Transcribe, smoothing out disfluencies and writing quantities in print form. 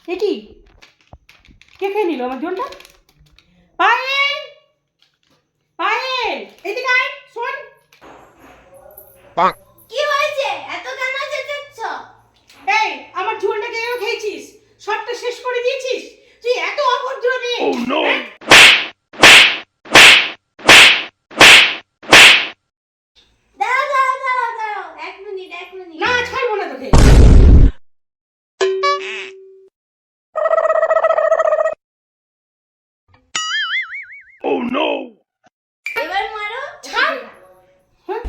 এ কি কে খেয়ে নিল আমার ঝোলটা? পায়েল, পায়েল এদিকে আয়, শোন। কি হয়েছে? এত কেন চেঁচাচ্ছ? এই আমার ঝোলটা কেন খেয়েছিস? সবটা শেষ করে দিয়েছিস? তুই এত অভদ্র মেয়ে। Oh no! দাঁড়াও, 1 মিনিট। না ছাড়বো না তোকে। Oh no! এবার মারো। ছাড়। হ্যাঁ?